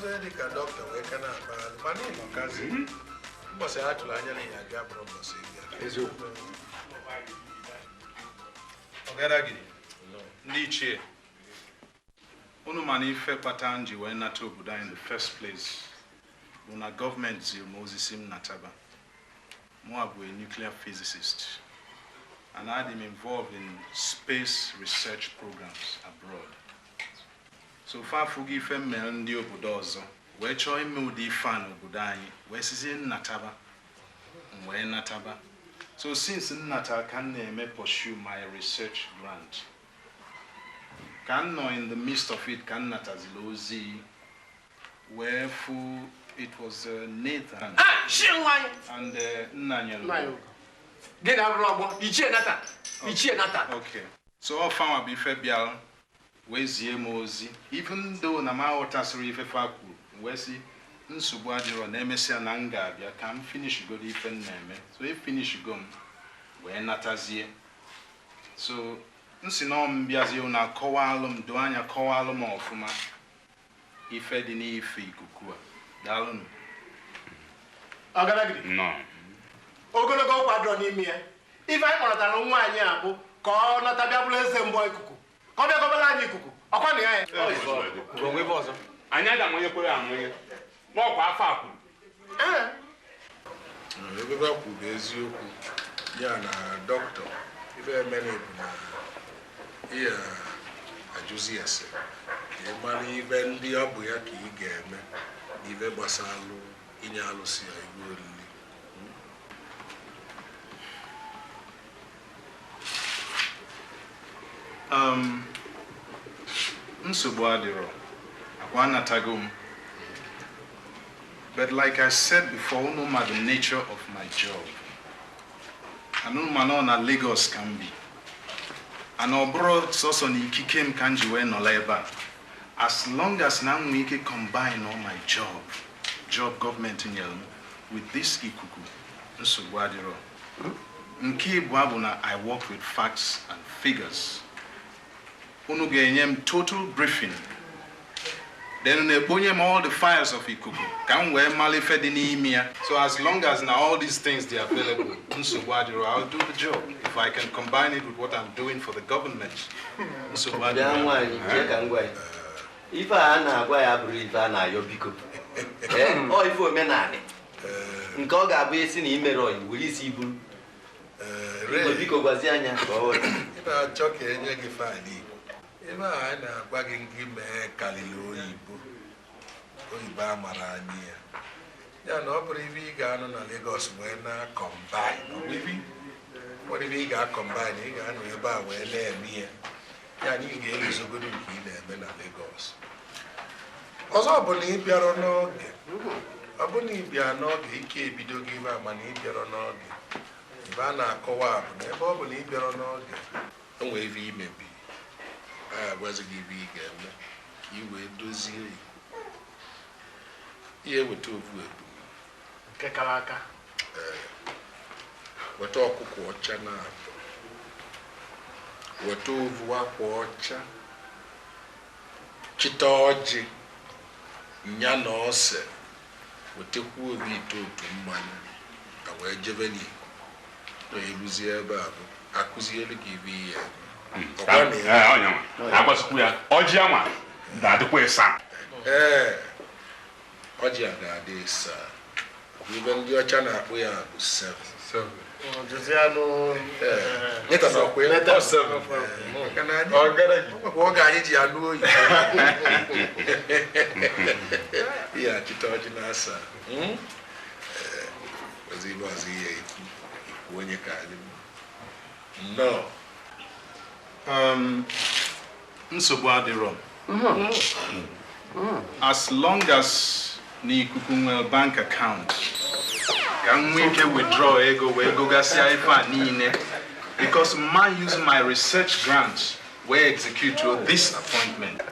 was a doctor, we can have money, cousin. Must have to land in a gap of the Ogaragi, Niche. Unumani fe patanji when nato Buddha in the first place. Una government zil Mosesim Nataba. Moabu a nuclear physicist. And I am involved in space research programs abroad. So far fugi fe melndio budozo. We choi mudi fan obudani. We sizin Nataba. We Nataba. So since Nata can pursue my research grant. Can know in the midst of it can Natazilozi wherefore it was Nathan and Nanyel. Get out of Nata. Okay. So all found be Fabial, where's Yemozi, even though Namao Tassari Faku, where's he? Nsubwadiro Nemesia Nanga, you can finish good even name. So if finish gum, we're Natazie. So Nsinom Biazio na Koalum, Duanya Koalum or Fuma, if Edini Fi Kukua. Dalun. Ogaragri? No. Ogologo Quadron in here. If I want a long one, Yabu, call not a Bible boy cuckoo. Come here, Cobalani cuckoo. Upon the eye. Go with us. I know that when you put on me. More powerful. Liverpool is you, Yana, doctor. If I many here, a Josias. The money even the Abuyaki game, even Basalu, Inalusia, Nsubwadiro, Akwana Tagum. But like I said before, no matter the nature of my job. I know Manona Lagos can be. And Obro Sosoni Kikem Kanjiwe no Leba. As long as now we can combine all my job government in Yelm, with this Ikuku, Nsubwadiro. Nki Bwabuna, I work with facts and figures. Unugenyem total briefing. Then they bring all the files of Ikuku. Can we malifedinimia? So as long as now all these things they are available, I'll do the job. If I can combine it with what I'm doing for the government. If I believe I your Pico. Or if we're Menani. Nkoga basing in will you see Boo? Pico Baziana. If I chuck any fine. If I am bagging him a Calilo Ibu, Oiba Marania. There are no privy gun on a Lagos when combine. Maybe what if he got combining and we about where they're near? Yanni gave us a good in Lagos. Also, Bonnie Piaronog. Aboni Pianog, he can't be doing a money Piaronog. Ivana Coab, never Bonnie Piaronog. Don't wave he may be. I was a give you will do zero. Here we talk with Kakalaka. What talk watcher now? What over watcher? Chitoji Nyanose. What take will be to money. And where Jeveni. No, you lose your babu. I could see give you. I was queer. Ojama, that way, son. Ojama, sir. Even your channel, we are seven. Josiano, let us not let us seven. Can I walk? I need you. Yeah, Chitoji, sir. Was he when you can? No. Nsubwadiro. As long as ni Kukumel bank account can we withdraw ego gasia ifa nine because man using my research grant we execute to this appointment.